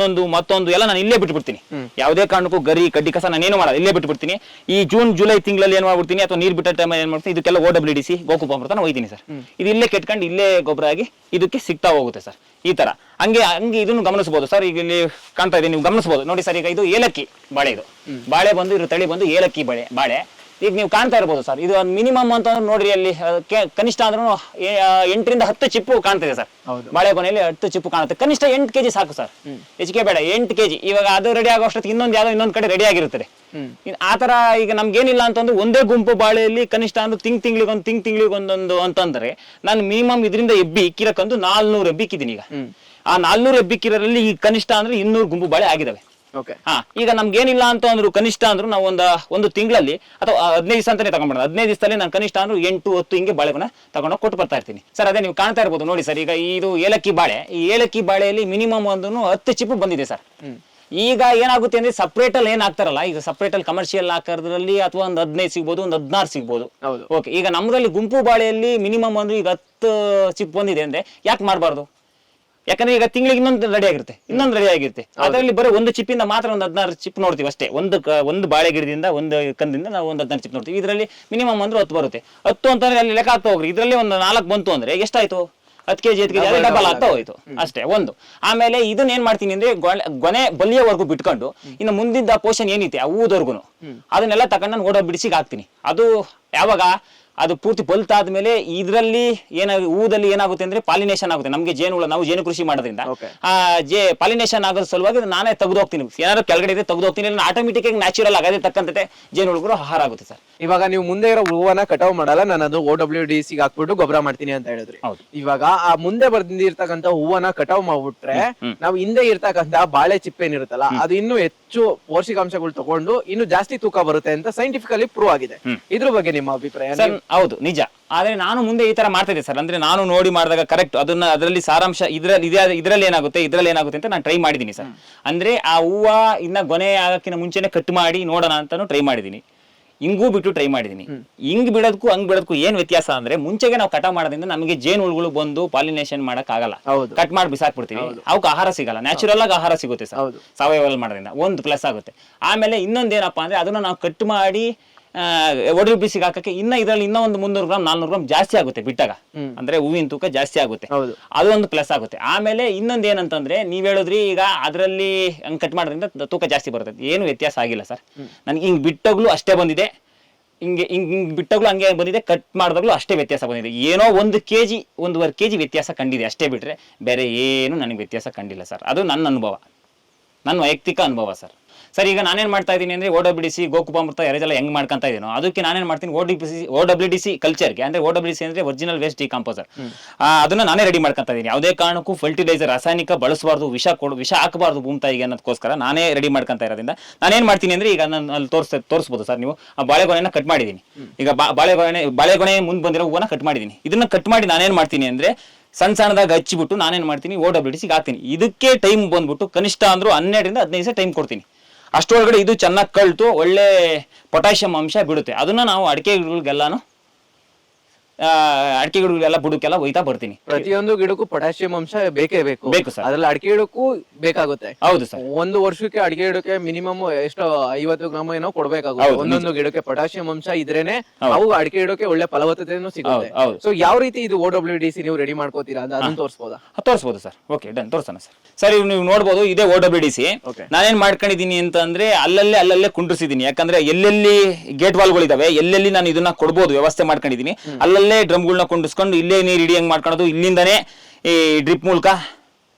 ಮತ್ತೊಂದು ಎಲ್ಲ ನಾನು ಇಲ್ಲೇ ಬಿಟ್ಬಿಡ್ತೀನಿ. ಯಾವುದೇ ಕಾರಣಕ್ಕೂ ಗರಿ ಕಡ್ಡಿ ಕಸ ನಾನು ಏನು ಮಾಡೋದು, ಇಲ್ಲೇ ಬಿಟ್ಬಿಡ್ತೀನಿ. ಈ ಜೂನ್ ಜುಲೈ ತಿಂಗಳಲ್ಲಿ ಏನ್ ಮಾಡ್ಬಿಡ್ತೀನಿ, ಅಥವಾ ನೀರ್ ಬಿಟ್ಟ ಟೈಮ್ ಏನ್ ಮಾಡ್ತೀನಿ, ಇದಕ್ಕೆಲ್ಲ OWDC ಗೋಕುಪಾಮೃತ ಒಯ್ತೀನಿ ಸರ್. ಇದು ಇಲ್ಲೇ ಕೆಟ್ಕೊಂಡು ಇಲ್ಲೇ ಗೊಬ್ಬರ ಆಗಿ ಇದಕ್ಕೆ ಸಿಗ್ತಾ ಹೋಗುತ್ತೆ ಸರ್. ಈ ತರ ಹಂಗೆ ಇದನ್ನು ಗಮನಿಸಬಹುದು ಸರ್. ಈಗ ಇಲ್ಲಿ ಕಾಣ್ತಾ ಇದೆ, ನೀವು ಗಮನಿಸಬಹುದು ನೋಡಿ ಸರ್. ಈಗ ಇದು ಏಲಕ್ಕಿ ಬಾಳೆ, ಇದು ಬಾಳೆ ಬಂದು ಇದ್ರ ತಳಿ ಬಂದು ಏಲಕ್ಕಿ ಬಾಳೆ. ಈಗ ನೀವು ಕಾಣ್ತಾ ಇರ್ಬೋದು ಸರ್, ಇದು ಮಿನಿಮಮ್ ಅಂತ ನೋಡ್ರಿ, ಅಲ್ಲಿ ಕನಿಷ್ಠ ಅಂದ್ರೂ 8 ರಿಂದ 10 ಚಿಪ್ಪು ಕಾಣ್ತಿದೆ ಸರ್. ಬಾಳೆಗೊನೆಯಲ್ಲಿ 10 ಚಿಪ್ಪು ಕಾಣುತ್ತೆ. ಕನಿಷ್ಠ 8 ಕೆಜಿ ಸಾಕು ಸರ್, ಹೆಚ್ಚಿಗೆ ಬೇಡ. 8 ಕೆಜಿ. ಇವಾಗ ಅದು ರೆಡಿ ಆಗೋ ಅಷ್ಟೊತ್ತಿಗೆ ಇನ್ನೊಂದು ಕಡೆ ರೆಡಿ ಆಗಿರುತ್ತದೆ. ಆತರ ಈಗ ನಮ್ಗೇನಿಲ್ಲ ಅಂತಂದ್ರೆ, ಒಂದೇ ಗುಂಪು ಬಾಳೆಯಲ್ಲಿ ಕನಿಷ್ಠ ಅಂದ್ರೆ ತಿಂಗ್ಳಿಗೊಂದೊಂದು ಅಂತಂದ್ರೆ, ನಾನು ಮಿನಿಮಮ್ ಇದರಿಂದ ಇಕ್ಕಿರಕ್ಕಂದು 400 ಇಕ್ಕಿದ್ದೀನಿ. ಈಗ ಆ 400 ಇಕ್ಕಿರಲ್ಲಿ ಈ ಕನಿಷ್ಠ ಅಂದ್ರೆ 200 ಗುಂಪು ಬಾಳೆ ಆಗಿದಾವೆ. ಈಗ ನಮ್ಗೇನಿಲ್ಲ ಅಂತ ಅಂದ್ರು, ಕನಿಷ್ಠ ಅಂದ್ರು ನಾವು ಒಂದು ತಿಂಗಳಲ್ಲಿ ಅಥವಾ 15 ದಿವಸ ಅಂತಾನೆ ತಗೊಂಡ್ಬರೋದು. 15 ದಿವಸದಲ್ಲಿ ನಾನು ಕನಿಷ್ಠ ಅಂದ್ರೆ 8-10 ಹಿಂಗೆ ಬಾಳೆಗೊನೆ ತಗೊಂಡೋಗಿ ಕೊಟ್ಟು ಬರ್ತಾ ಇರ್ತೀನಿ ಸರ್. ಅದೇ ನೀವು ಕಾಣ್ತಾ ಇರ್ಬೋದು ನೋಡಿ ಸರ್. ಈಗ ಇದು ಏಲಕ್ಕಿ ಬಾಳೆ, ಈ ಏಲಕ್ಕಿ ಬಾಳೆಯಲ್ಲಿ ಮಿನಿಮಮ್ 10 ಚಿಪ್ಪು ಬಂದಿದೆ ಸರ್. ಈಗ ಏನಾಗುತ್ತೆ ಅಂದ್ರೆ, ಸಪ್ರೇಟ್ ಅಲ್ಲಿ ಏನ್ ಹಾಕ್ತಾರಲ್ಲ, ಈಗ ಸಪ್ರೇಟ್ ಅಲ್ಲಿ ಕಮರ್ಷಿಯಲ್ ಹಾಕೋದ್ರಲ್ಲಿ ಅಥವಾ ಒಂದು 15 ಸಿಗ್ಬೋದು, ಒಂದು 16 ಸಿಗ್ಬೋದು. ಓಕೆ, ಈಗ ನಮ್ಮದ್ರಲ್ಲಿ ಗುಂಪು ಬಾಳೆಯಲ್ಲಿ ಮಿನಿಮಮ್ ಅಂದ್ರೆ ಈಗ 10 ಚಿಪ್ ಬಂದಿದೆ ಅಂದ್ರೆ ಯಾಕೆ ಮಾಡಬಾರ್ದು? ಯಾಕಂದ್ರೆ ಈಗ ತಿಂಗಳಿಗೆ ಇನ್ನೊಂದು ರೆಡಿ ಆಗಿರುತ್ತೆ. ಅದರಲ್ಲಿ ಬರೋ ಒಂದು ಚಿಪ್ಪಿಂದ ಮಾತ್ರ ಒಂದು 16 ಚಿಪ್ ನೋಡ್ತೀವಿ ಅಷ್ಟೇ. ಒಂದು ಬಾಳೆ ಗಿಡದಿಂದ, ಒಂದು ಕಂದಿಂದ ನಾವು ಒಂದು 16 ಚಿಪ್ ನೋಡ್ತೀವಿ. ಇದರಲ್ಲಿ ಮಿನಿಮಮ್ ಅಂದ್ರೆ 10 ಬರುತ್ತೆ. 10 ಅಂತಂದ್ರೆ ಅಲ್ಲಿ ಲೆಕ್ಕ ಆಗ್ತಾ ಹೋಗ್ರಿ. ಇದರಲ್ಲಿ ಒಂದು 4 ಬಂತು ಅಂದ್ರೆ ಎಷ್ಟಾಯ್ತು? 10 ಕೆಜಿ ಡಬಲ್ ಆಗ್ತಾ ಹೋಯ್ತು ಅಷ್ಟೇ. ಒಂದು. ಆಮೇಲೆ ಇದನ್ನ ಏನ್ ಮಾಡ್ತೀನಿ ಅಂದ್ರೆ, ಗೊನೆ ಬಲಿಯವರೆಗೂ ಬಿಟ್ಕೊಂಡು ಇನ್ನು ಮುಂದಿನ ಪೋಷನ್ ಏನೈತೆ ಆ ಹೂದವರೆಗೂ ಅದನ್ನೆಲ್ಲ ತಗೊಂಡು ನಾನು ಬಿಡಿಸಿಗೆ ಹಾಕ್ತೀನಿ. ಅದು ಯಾವಾಗ ಅದು ಪೂರ್ತಿ ಬಲ್ತಾದ್ಮೇಲೆ ಇದರಲ್ಲಿ ಹೂದಲ್ಲಿ ಏನಾಗುತ್ತೆ ಅಂದ್ರೆ ಪಾಲಿನೇಷನ್ ಆಗುತ್ತೆ. ನಮಗೆ ಜೇನುಹುಳ, ನಾವು ಜೇನು ಕೃಷಿ ಮಾಡೋದ್ರಿಂದ ಆ ಪಾಲಿನೇಷನ್ ಆಗೋದ್ರ ಸಲುವಾಗಿ ನಾನೇ ತೆಗೆದು ಹೋಗ್ತೀನಿ. ಏನಾದ್ರು ಕೆಳಗಡೆ ಇದೆ ತೆಗೆದು ಹೋಗ್ತೀನಿ, ಆಟೋಮೆಟಿಕ್ ಆಗಿ ನ್ಯಾಚುರಲ್ ಆಗದೆ ತಕ್ಕಂತೆ ಜೇನುಹುಳುಗಳು ಆಹಾರ ಆಗುತ್ತೆ ಸರ್. ಇವಾಗ ನೀವು ಮುಂದೆ ಇರೋ ಹೂವನ್ನ ಕಟಾವ್ ಮಾಡಲ್ಲ, ನಾನು ಅದು OWDC ಹಾಕ್ಬಿಟ್ಟು ಗೊಬ್ಬರ ಮಾಡ್ತೀನಿ ಅಂತ ಹೇಳಿದ್ರಿ. ಇವಾಗ ಆ ಮುಂದೆ ಬಂದಿರ್ತಕ್ಕಂಥ ಹೂವನ್ನ ಕಟಾವ್ ಮಾಡ್ಬಿಟ್ರೆ ನಾವು ಹಿಂದೆ ಇರ್ತಕ್ಕಂಥ ಬಾಳೆ ಚಿಪ್ಪೆ ಏನಿರುತ್ತಲ್ಲ ಅದು ಇನ್ನೂ ಹೆಚ್ಚು ಪೌಷ್ಟಿಕಾಂಶಗಳು ತಗೊಂಡು ಇನ್ನು ಜಾಸ್ತಿ ತೂಕ ಬರುತ್ತೆ ಅಂತ ಸೈಂಟಿಫಿಕಲಿ ಪ್ರೂವ್ ಆಗಿದೆ. ಇದ್ರ ಬಗ್ಗೆ ನಿಮ್ಮ ಅಭಿಪ್ರಾಯ? ಹೌದು, ನಿಜ. ಆದ್ರೆ ನಾನು ಮುಂದೆ ಈ ತರ ಮಾಡ್ತಾ ಇದ್ದೆ ಸರ್. ಅಂದ್ರೆ ನಾನು ನೋಡಿ ಮಾಡಿದಾಗ ಕರೆಕ್ಟ್ ಅದರಲ್ಲಿ ಸಾರಾಂಶ ಇದ್ರಲ್ಲಿ ಏನಾಗುತ್ತೆ ಅಂತ ನಾನು ಟ್ರೈ ಮಾಡಿದೀನಿ ಸರ್. ಅಂದ್ರೆ ಆ ಹೂವ ಇನ್ನ ಗೊನೆ ಆಗಕ್ಕಿಂತ ಮುಂಚೆನೆ ಕಟ್ ಮಾಡಿ ನೋಡೋಣ ಅಂತಾನು ಟ್ರೈ ಮಾಡಿದೀನಿ. ಹಿಂಗೂ ಬಿಟ್ಟು ಟ್ರೈ ಮಾಡಿದೀನಿ. ಹಿಂಗ್ ಬಿಡೋದಕ್ಕೂ ಹಂಗ್ ಬಿಡೋದಕ್ಕೂ ಏನ್ ವ್ಯತ್ಯಾಸ ಅಂದ್ರೆ, ಮುಂಚೆಗೆ ನಾವು ಕಟಾವ್ ಮಾಡೋದ್ರಿಂದ ನಮಗೆ ಜೇನುಹುಳುಗಳು ಬಂದು ಪಾಲಿನೇಷನ್ ಮಾಡಕ್ ಆಗಲ್ಲ. ಕಟ್ ಮಾಡಿ ಬಿಸಾಕ್ಬಿಡ್ತೀವಿ, ಅವಕ್ಕೆ ಆಹಾರ ಸಿಗಲ್ಲ. ನ್ಯಾಚುರಲ್ ಆಗಿ ಆಹಾರ ಸಿಗುತ್ತೆ ಸರ್ ಸಾವಯವ ಮಾಡೋದ್ರಿಂದ, ಒಂದು ಪ್ಲಸ್ ಆಗುತ್ತೆ. ಆಮೇಲೆ ಇನ್ನೊಂದೇನಪ್ಪಾ ಅಂದ್ರೆ ಅದನ್ನ ನಾವು ಕಟ್ ಮಾಡಿ OWDC ಹಾಕಕ್ಕೆ ಇದರಲ್ಲಿ ಒಂದು 300 ಗ್ರಾಮ್ 400 ಗ್ರಾಮ್ ಜಾಸ್ತಿ ಆಗುತ್ತೆ ಬಿಟ್ಟಾಗ. ಅಂದ್ರೆ ಹೂವಿನ ತೂಕ ಜಾಸ್ತಿ ಆಗುತ್ತೆ, ಅದೊಂದು ಪ್ಲಸ್ ಆಗುತ್ತೆ. ಆಮೇಲೆ ಇನ್ನೊಂದು ಏನಂತಂದ್ರೆ, ನೀವ್ ಹೇಳಿದ್ರಿ ಈಗ ಅದರಲ್ಲಿ ಹಂಗ್ ಕಟ್ ಮಾಡೋದ್ರಿಂದ ತೂಕ ಜಾಸ್ತಿ ಬರುತ್ತೆ. ಏನು ವ್ಯತ್ಯಾಸ ಆಗಿಲ್ಲ ಸರ್. ನನ್ಗೆ ಹಿಂಗ್ ಬಿಟ್ಟಾಗ್ಲೂ ಅಷ್ಟೇ ಬಂದಿದೆ, ಹಿಂಗ್ ಬಿಟ್ಟಾಗ್ಲೂ ಹಂಗೆ ಬಂದಿದೆ, ಕಟ್ ಮಾಡಿದಾಗ್ಲೂ ಅಷ್ಟೇ ವ್ಯತ್ಯಾಸ ಬಂದಿದೆ. ಏನೋ 1 kg 1.5 kg ವ್ಯತ್ಯಾಸ ಕಂಡಿದೆ ಅಷ್ಟೇ, ಬಿಟ್ರೆ ಬೇರೆ ಏನು ನನಗೆ ವ್ಯತ್ಯಾಸ ಕಂಡಿಲ್ಲ ಸರ್. ಅದು ನನ್ನ ಅನುಭವ, ನನ್ನ ವೈಯಕ್ತಿಕ ಅನುಭವ ಸರ್. ಸರ್ ಈಗ ನಾನೇನ್ ಮಾಡ್ತಾ ಇದ್ದೀನಿ ಅಂದ್ರೆ, OWDC ಗೋಕುಪಾಮೃತ ಎರೆಜಲ ಹೆಂಗ್ ಮಾಡ್ಕೊಂತ ಇದೀನೋ ಅದಕ್ಕೆ ನಾನೇನ್ ಮಾಡ್ತೀನಿ, OWDC ಕಲ್ಚರ್ಗೆ ಅಂದ್ರೆ OWDC ಅಂದ್ರೆ ಒರಿಜಿನಲ್ ವೇಸ್ಟ್ ಡಿಕಂಪೋಸರ್, ಅದನ್ನ ನಾನೇ ರೆಡಿ ಮಾಡ್ಕೊಂತ ಇದೀನಿ. ಯಾವುದೇ ಕಾರಣಕ್ಕೂ ಫರ್ಟಿಲೈಸರ್ ರಾಸಾಯನಿಕ ಬಳಸಬಾರ್ದು, ವಿಷ ಹಾಕಬಾರ್ದು ಭೂಮಿ ತಾಯಿಗೆ ಅನ್ನೋದಕ್ಕೋಸ್ಕರ ನಾನೇ ರೆಡಿ ಮಾಡ್ಕೊಂತ ಇರೋದ್ರಿಂದ ನಾನೇನ್ ಮಾಡ್ತೀನಿ ಅಂದ್ರೆ, ಈಗ ನಾನು ಅಲ್ಲಿ ತೋರಿಸಬಹುದು ಸರ್ ನೀವು, ಆ ಬಾಳೆಗೊನೆನ ಕಟ್ ಮಾಡಿದೀನಿ. ಈಗ ಬಾಳೆಗೊನೆ ಮುಂದೆ ಬಂದಿರೋ ಹೂವನ್ನ ಕಟ್ ಮಾಡಿದೀನಿ. ಇದನ್ನ ಕಟ್ ಮಾಡಿ ನಾನೇನ್ ಮಾಡ್ತೀನಿ ಅಂದ್ರೆ, ಸಣ್ಣದಾಗ ಹಚ್ಚಿಬಿಟ್ಟು ನಾನೇನ್ ಮಾಡ್ತೀನಿ OWDC ಹಾಕ್ತೀನಿ. ಇದಕ್ಕೆ ಟೈಮ್ ಬಂದ್ಬಿಟ್ಟು ಕನಿಷ್ಠ ಅಂದ್ರೂ 12 ರಿಂದ 15 ದಿವಸ ಟೈಮ್ ಕೊಡ್ತೀನಿ. ಅಷ್ಟೊಳಗಡೆ ಇದು ಚೆನ್ನಾಗಿ ಕಳ್ತು ಒಳ್ಳೆ ಪೊಟ್ಯಾಷಿಯಂ ಅಂಶ ಬಿಡುತ್ತೆ. ಅದನ್ನ ನಾವು ಅಡಿಕೆ ಗಿಡಗಳಿಗೆಲ್ಲ ಬುಡಕ್ಕೆಲ್ಲ ಒಯ್ತಾ ಬರ್ತೀನಿ. ಪ್ರತಿಯೊಂದು ಗಿಡಕ್ಕೂ ಪೊಟ್ಯಾಷಿಯಂ ಅಂಶ ಬೇಕೇ ಬೇಕು ಸರ್. ಅದ್ರಲ್ಲಿ ಅಡಿಕೆ ಗಿಡಕ್ಕೂ ಬೇಕಾಗುತ್ತೆ. ಹೌದು ಸರ್. ಒಂದು ವರ್ಷಕ್ಕೆ ಅಡಿಕೆ ಗಿಡಕ್ಕೆ ಮಿನಿಮಮ್ ಎಷ್ಟು 50 ಗ್ರಾಮ್ ಏನೋ ಕೊಡ್ಬೇಕಾಗುತ್ತೆ. ಒಂದೊಂದು ಗಿಡಕ್ಕೆ ಪೊಟ್ಯಾಷಿಯಂ ಅಂಶ ಇದ್ರೇನೆ ಅವು ಅಡಿಕೆ ಗಿಡಕ್ಕೆ ಒಳ್ಳೆ ಫಲವತ್ತತೆನೂ ಸಿಗುತ್ತೆ. ಸೊ ಯಾವ ರೀತಿ ಇದು OWDC ನೀವು ರೆಡಿ ಮಾಡ್ಕೋತೀರಾ ಅಂತ ಅದನ್ನ ತೋರಿಸಬಹುದಾ? ತೋರಿಸಬಹುದು ಸರ್. ಓಕೆ, ಡನ್, ತೋರಿಸೋಣ ಸರ್. ಸರ್ ನೀವು ನೋಡ್ಬೋದು, ಇದೇ OWDC. ನಾನೇನ್ ಮಾಡ್ಕೊಂಡಿದೀನಿ ಅಂತ ಅಂದ್ರೆ, ಅಲ್ಲಲ್ಲೇ ಕುಂಡ್ರಿಸಿದೀನಿ. ಯಾಕಂದ್ರೆ ಎಲ್ಲೆಲ್ಲಿ ಗೇಟ್ ವಾಲ್ಗಳಿದಾವೆ, ಎಲ್ಲೆಲ್ಲಿ ನಾನು ಇದನ್ನ ಕೊಡ್ಬೋದು ವ್ಯವಸ್ಥೆ ಮಾಡ್ಕೊಂಡಿದೀನಿ, ಅಲ್ಲಲ್ಲೇ ಡ್ರಮ್ಗಳನ್ನ ಕುಂಡಿಸ್ಕೊಂಡು ಇಲ್ಲೇ ನೀರು ಹಿಡಿಯಂಗ್ ಮಾಡ್ಕೊಳ್ಳೋದು, ಇಲ್ಲಿಂದಾನೇ ಈ ಡ್ರಿಪ್ ಮೂಲಕ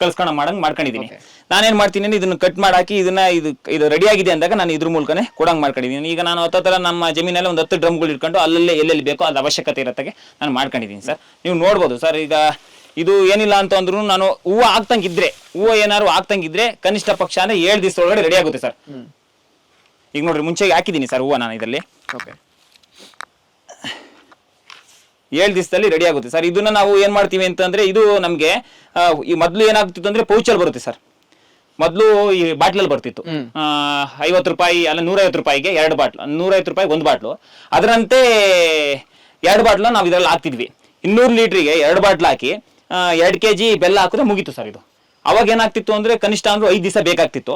ಕಳ್ಸ್ಕೊಂಡ್ ಮಾಡ್ಕೊಂಡಿದೀನಿ. ನಾನೇನ್ ಮಾಡ್ತೀನಿ ಅಂದ್ರೆ, ಇದನ್ನ ಕಟ್ ಮಾಡಾಕಿ ಇದು ರೆಡಿ ಆಗಿದೆ ಅಂದಾಗ ನಾನು ಇದ್ರ ಮೂಲಕನೇ ಕೊಡಂಗ್ ಮಾಡ್ಕೊಂಡಿದೀನಿ. ಈಗ ನಾನು ಹತ್ತರ ನಮ್ಮ ಜಮೀನಲ್ಲಿ ಒಂದು 10 ಡ್ರಮ್ಗಳು ಇಟ್ಕೊಂಡು ಅಲ್ಲಲ್ಲೇ ಎಲ್ಲೆಲ್ಲಿ ಬೇಕೋ ಅದು ಅವಶ್ಯಕತೆ ಇರತ್ತಾಗೆ ನಾನು ಮಾಡ್ಕೊಂಡಿದೀನಿ ಸರ್. ನೀವು ನೋಡ್ಬೋದು ಸರ್. ಈಗ ಇದು ಏನಿಲ್ಲ ಅಂತ ಅಂದ್ರೂ, ನಾನು ಹೂವು ಏನಾದ್ರು ಆಗ್ತಂಗಿದ್ರೆ ಕನಿಷ್ಠ ಪಕ್ಷ ಅಂದ್ರೆ 7 ದಿವಸ ಒಳಗಡೆ ರೆಡಿ ಆಗುತ್ತೆ ಸರ್. ಈಗ ನೋಡ್ರಿ, ಮುಂಚೆಗೆ ಹಾಕಿದ್ದೀನಿ ಸರ್ ಹೂವು ನಾನು ಇದರಲ್ಲಿ. 7 ದಿವಸದಲ್ಲಿ ರೆಡಿ ಆಗುತ್ತೆ ಸರ್. ಇದನ್ನ ನಾವು ಏನ್ ಮಾಡ್ತೀವಿ ಅಂತಂದ್ರೆ, ಇದು ನಮ್ಗೆ ಈ ಮೊದ್ಲು ಏನಾಗ್ತಿತ್ತು ಅಂದ್ರೆ ಪೌಚಲ್ಲಿ ಬರುತ್ತೆ ಸರ್. ಮೊದ್ಲು ಈ ಬಾಟ್ಲಲ್ಲಿ ಬರ್ತಿತ್ತು. 50 ರೂಪಾಯಿ ಅಲ್ಲ 150 ರೂಪಾಯಿಗೆ 2 ಬಾಟ್ಲು, 150 ರೂಪಾಯಿ 1 ಬಾಟ್ಲು. ಅದರಂತೆ 2 ಬಾಟ್ಲು ನಾವು ಇದ್ರಲ್ಲಿ ಹಾಕ್ತಿದ್ವಿ. 200 ಲೀಟ್ರಿಗೆ 2 ಬಾಟ್ಲು ಹಾಕಿ 2 kg ಬೆಲ್ಲ ಹಾಕಿದ್ರೆ ಮುಗೀತು ಸರ್. ಇದು ಅವಾಗ ಏನಾಗ್ತಿತ್ತು ಅಂದ್ರೆ ಕನಿಷ್ಠ ಅಂದ್ರೆ 5 ದಿವಸ ಬೇಕಾಗ್ತಿತ್ತು.